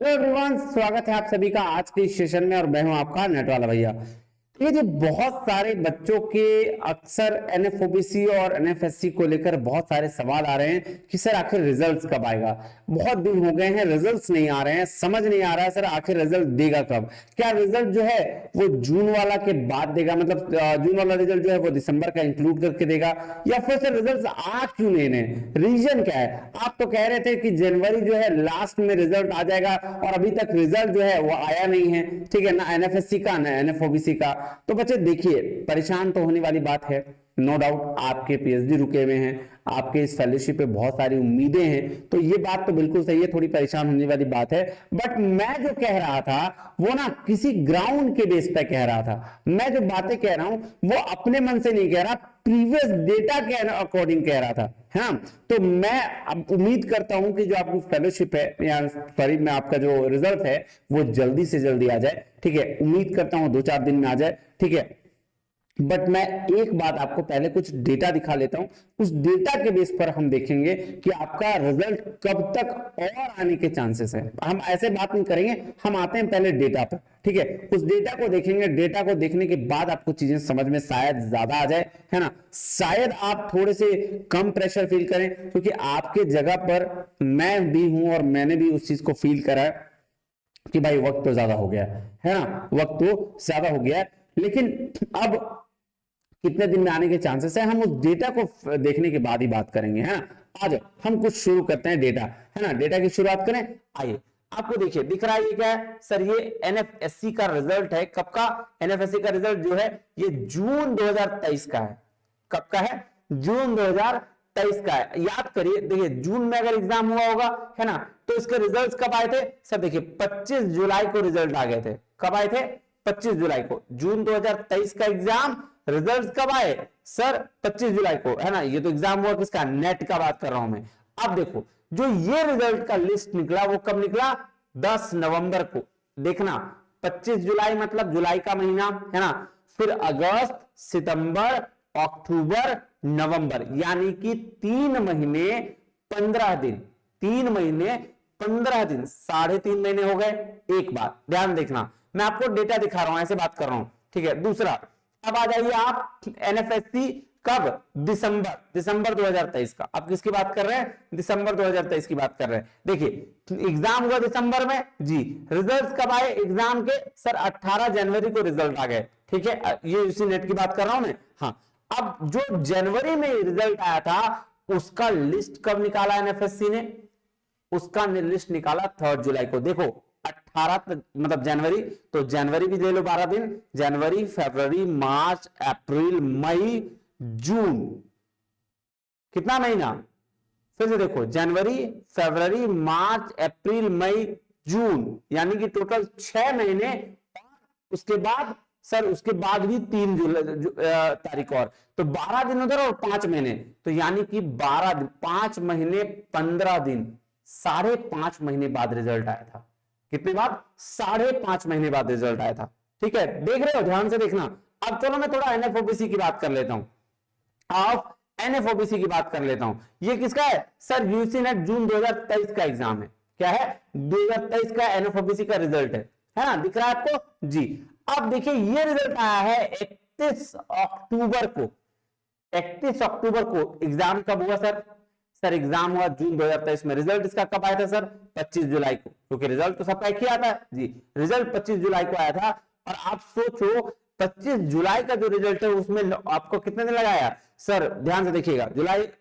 Hello everyone, स्वागत है आप सभी का आज के इस सेशन में। और मैं हूं आपका नेट वाला भैया। ये जो बहुत सारे बच्चों के अक्सर एनएफओबीसी और एनएफएससी को लेकर बहुत सारे सवाल आ रहे हैं कि सर आखिर रिजल्ट्स कब आएगा। बहुत दिन हो गए हैं, रिजल्ट्स नहीं आ रहे हैं, समझ नहीं आ रहा है सर आखिर रिजल्ट देगा कब। क्या रिजल्ट जो है वो जून वाला के बाद देगा, मतलब जून वाला रिजल्ट जो है वो दिसंबर का इंक्लूड करके देगा, या फिर सर रिजल्ट आ क्यों नहीं रहे, रीजन क्या है। आप तो कह रहे थे कि जनवरी जो है लास्ट में रिजल्ट आ जाएगा और अभी तक रिजल्ट जो है वो आया नहीं है, ठीक है ना, एनएफएससी का ना एनएफओबीसी का। तो बच्चे देखिए, परेशान तो होने वाली बात है, नो डाउट। आपके पीएचडी रुके हुए हैं, आपके इस फेलोशिप पे बहुत सारी उम्मीदें हैं, तो ये बात तो बिल्कुल सही है, थोड़ी परेशान होने वाली बात है। बट मैं जो कह रहा था वो ना किसी ग्राउंड के बेस पे कह रहा था। मैं जो बातें कह रहा हूं वो अपने मन से नहीं कह रहा, प्रीवियस डेटा के अकॉर्डिंग कह रहा था, है ना। तो मैं अब उम्मीद करता हूं कि जो आपकी फेलोशिप है या सॉरी में आपका जो रिजल्ट है वो जल्दी से जल्दी आ जाए, ठीक है। उम्मीद करता हूं 2-4 दिन में आ जाए, ठीक है। बट मैं एक बात आपको पहले कुछ डेटा दिखा लेता हूं, उस डेटा के बेस पर हम देखेंगे कि आपका रिजल्ट कब तक और आने के चांसेस है। हम ऐसे बात नहीं करेंगे, हम आते हैं पहले डेटा पर, ठीक है। उस डेटा को देखेंगे, डेटा को देखने के बाद आपको चीजें समझ में शायद ज्यादा आ जाए, है ना। शायद आप थोड़े से कम प्रेशर फील करें, क्योंकि आपके जगह पर मैं भी हूं और मैंने भी उस चीज को फील करा है कि भाई वक्त तो ज्यादा हो गया है ना, वक्त तो ज्यादा हो गया है। लेकिन अब कितने दिन में आने के चांसेस है, हम उस डेटा को देखने के बाद ही बात करेंगे, है ना। आज हम कुछ शुरू करते हैं डेटा, है ना, डेटा की शुरुआत करें। आइए, आपको देखिए दिख रहा है ये क्या है सर, ये एनएफएससी का रिजल्ट है। कब का? एनएफएससी का रिजल्ट जो है ये जून 2023 का है। कब का है? जून 2023 का है। याद करिए, देखिए जून में अगर एग्जाम हुआ होगा, है ना, तो इसके रिजल्ट्स कब आए थे सर? देखिए 25 जुलाई को रिजल्ट आ गए थे। कब आए थे? 25 जुलाई को। जून 2023 का एग्जाम, रिजल्ट कब आए सर? 25 जुलाई को, है ना। ये तो एग्जाम हुआ किसका? नेट का बात कर रहा हूं मैं। अब देखो, जो ये रिजल्ट का लिस्ट निकला वो कब निकला? 10 नवंबर को। देखना, 25 जुलाई मतलब जुलाई का महीना, है ना। फिर अगस्त, सितंबर, अक्टूबर, नवंबर, यानी कि 3 महीने 15 दिन। 3 महीने 15 दिन, 3.5 महीने हो गए। एक बात ध्यान देखना, मैं आपको डेटा दिखा रहा हूं, ऐसे बात कर रहा हूं, ठीक है। दूसरा, अब आ जाइए आप एनएफएससी कब? दिसंबर 2023 का। अब किसकी बात कर रहे हैं? दिसंबर 2023 की बात कर रहे हैं। देखिए एग्जाम हुआ दिसंबर में जी, रिजल्ट कब आए एग्जाम के सर? 18 जनवरी को रिजल्ट आ गए, ठीक है। ये उसी नेट की बात कर रहा हूं मैं। हाँ, अब जो जनवरी में रिजल्ट आया था उसका लिस्ट कब निकाला एनएफएससी ने? उसका लिस्ट निकाला 3 जुलाई को। देखो 18 मतलब जनवरी, तो जनवरी भी ले लो 12 दिन, जनवरी, फरवरी, मार्च, अप्रैल, मई, जून, कितना महीना? फिर से देखो, जनवरी, फरवरी, मार्च, अप्रैल, मई, जून, यानी कि टोटल 6 महीने। उसके बाद सर, उसके बाद भी 3 तारीख और, तो 12 दिन उधर और 5 महीने, तो यानी कि 12 दिन, 5 महीने 15 दिन, 5.5 महीने बाद रिजल्ट आया था। कितने बाद? 5.5 महीने बाद रिजल्ट आया था, ठीक है। देख रहे हो, ध्यान से देखना। अब चलो मैं थोड़ा एनएफओबीसी की बात कर लेता हूं, आप एनएफओबीसी की बात कर लेता हूं। ये किसका है सर? यूसी नेट जून 2023 का एग्जाम है। क्या है? 2023 का एनएफओबीसी का रिजल्ट है ना, दिख रहा है आपको जी। अब देखिए ये रिजल्ट आया है 31 अक्टूबर को। 31 अक्टूबर को एग्जाम कब हुआ सर? सर एग्जाम हुआ जून 2023 में। रिजल्ट इसका कब आया था सर? 25 जुलाई को, क्योंकि रिजल्ट तो सबका एक ही आता है जी। रिजल्ट 25 जुलाई को आया था। और आप सोचो 25 जुलाई का जो रिजल्ट है उसमें आपको कितने दिन लगाया सर? ध्यान से देखिएगा,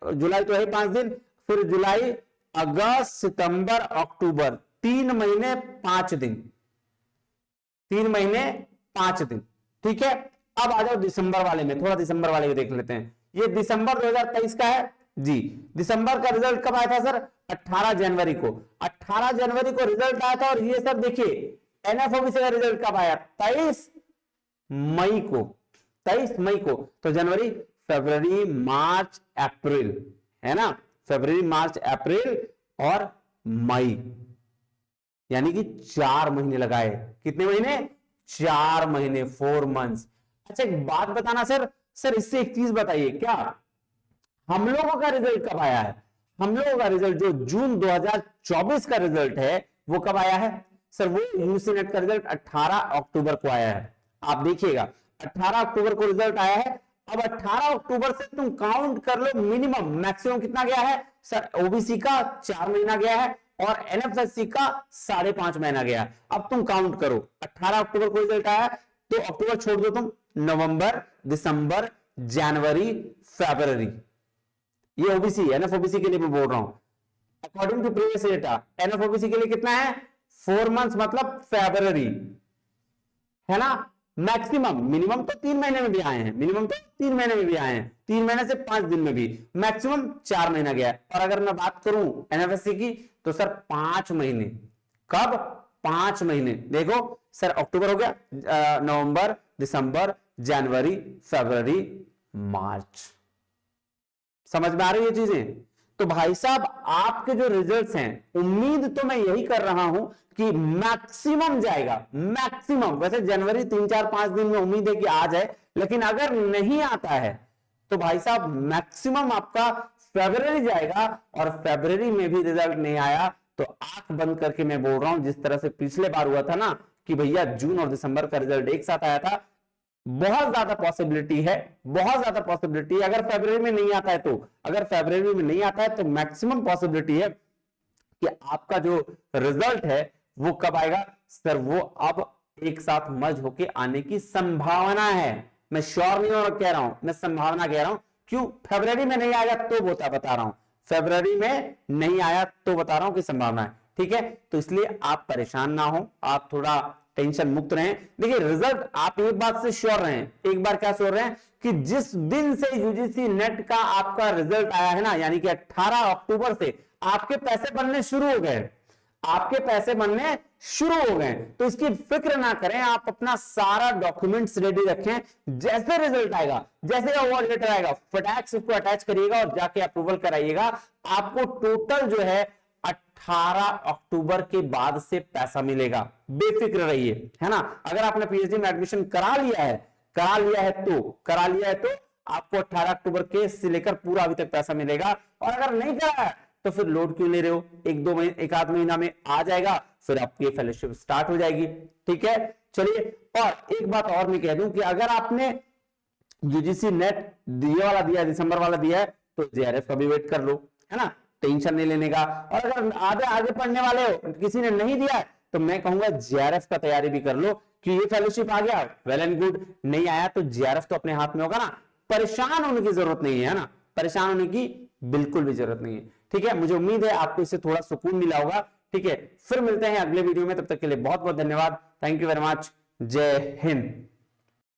जुलाई तो है 5 दिन, फिर जुलाई, अगस्त, सितंबर, अक्टूबर, 3 महीने 5 दिन, 3 महीने 5 दिन, ठीक है। अब आ जाओ दिसंबर वाले में, थोड़ा दिसंबर वाले में देख लेते हैं। ये दिसंबर 2023 का है जी। दिसंबर का रिजल्ट कब आया था सर? 18 जनवरी को। 18 जनवरी को रिजल्ट आया था। और ये सर देखिए एनएफओबीसी का रिजल्ट कब आया? 23 मई को। 23 मई को, तो जनवरी, फरवरी, मार्च, अप्रैल, है ना, फरवरी, मार्च, अप्रैल और मई, यानी कि 4 महीने लगाए। कितने महीने? 4 महीने, 4 मंथ्स। अच्छा एक बात बताना सर, इससे एक चीज बताइए, क्या हम लोगों का रिजल्ट कब आया है? हम लोगों का रिजल्ट जो जून 2024 का रिजल्ट है, वो कब आया है सर? वो यूजीसी नेट का रिजल्ट 18 अक्टूबर को आया है। आप देखिएगा 18 अक्टूबर को रिजल्ट आया है। अब 18 अक्टूबर से तुम काउंट कर लो, मिनिमम मैक्सिमम कितना गया है सर? ओबीसी का 4 महीना गया है और एनएफएससी का 5.5 महीना गया है। अब तुम काउंट करो, 18 अक्टूबर को रिजल्ट आया तो अक्टूबर छोड़ दो तुम, नवंबर, दिसंबर, जनवरी, फरवरी, ये ओबीसी एनएफओबीसी के लिए मैं बोल रहा हूं। अकॉर्डिंग टू प्रीवियस डेटा एनएफओबीसी के लिए कितना है? 4 मंथ्स, मतलब फरवरी, है ना। मैक्सिमम, मिनिमम तो 3 महीने में भी आए हैं, मिनिमम तो 3 महीने में भी आए हैं, 3 महीने से 5 दिन में भी, मैक्सिमम 4 महीना गया है। और अगर मैं बात करूं एनएफएससी की तो सर 5 महीने। कब? 5 महीने। देखो सर अक्टूबर हो गया, नवंबर, दिसंबर, जनवरी, फरवरी, मार्च। समझ में आ रही है चीजें? तो भाई साहब आपके जो रिजल्ट्स हैं, उम्मीद तो मैं यही कर रहा हूं कि मैक्सिमम जाएगा, मैक्सिमम। वैसे जनवरी 3-4-5 दिन में उम्मीद है कि आ जाए, लेकिन अगर नहीं आता है तो भाई साहब मैक्सिमम आपका फरवरी जाएगा। और फरवरी में भी रिजल्ट नहीं आया तो आंख बंद करके मैं बोल रहा हूं, जिस तरह से पिछले बार हुआ था ना कि भैया जून और दिसंबर का रिजल्ट एक साथ आया था, बहुत ज्यादा पॉसिबिलिटी है, बहुत ज्यादा पॉसिबिलिटी है। अगर फरवरी में नहीं आता है तो, अगर फरवरी में नहीं आता है तो मैक्सिमम पॉसिबिलिटी है कि आपका जो रिजल्ट है वो कब आएगा सर? वो अब एक साथ मर्ज होके आने की संभावना है। मैं श्योर नहीं हो कह रहा हूं, मैं संभावना कह रहा हूं। क्यों? फरवरी में नहीं आएगा तो बता रहा हूं, फरवरी में नहीं आया तो बता रहा हूं कि संभावना है। ठीक है, तो इसलिए आप परेशान ना हो, आप थोड़ा टेंशन मुक्त रहें। देखिए रिजल्ट आप एक बात से श्योर रहें, एक बार क्या श्योर रहें कि जिस दिन से यूजीसी नेट का आपका रिजल्ट आया है ना, यानी कि 18 अक्टूबर से आपके पैसे बनने शुरू हो गए, आपके पैसे बनने शुरू हो गए। तो इसकी फिक्र ना करें, आप अपना सारा डॉक्यूमेंट्स रेडी रखें। जैसे रिजल्ट आएगा, जैसे अवार्ड लेटर आएगा, फटाक से उसको अटैच करिएगा और जाके अप्रूवल कराइएगा। आपको टोटल जो है 18 अक्टूबर के बाद से पैसा मिलेगा, बेफिक्र रहिए, है ना। अगर आपने पीएचडी में एडमिशन करा लिया है तो आपको 18 अक्टूबर के से लेकर पूरा अभी तक पैसा मिलेगा। और अगर नहीं करा है तो फिर लोड क्यों ले रहे हो? एक आध महीना में आ जाएगा, फिर आपकी फेलोशिप स्टार्ट हो जाएगी। ठीक है, चलिए। और एक बात और मैं कह दूं कि अगर आपने यूजीसी नेट ये वाला दिया, दिसंबर वाला दिया है, तो जेआरएफ का भी वेट कर लो, है ना, टेंशन नहीं लेने का। और अगर आगे पढ़ने वाले हो, किसी ने नहीं दिया है, तो मैं कहूंगा जेआरएफ का तैयारी भी कर लो कि ये फेलोशिप आ गया, वेल एंड गुड, नहीं आया तो जेआरएफ तो अपने हाथ में होगा ना। परेशान होने की जरूरत नहीं है ना, परेशान होने की बिल्कुल भी जरूरत नहीं है। ठीक है, मुझे उम्मीद है आपको इससे थोड़ा सुकून मिला होगा। ठीक है, फिर मिलते हैं अगले वीडियो में, तब तक के लिए बहुत बहुत धन्यवाद। Thank you very much. जय हिंद।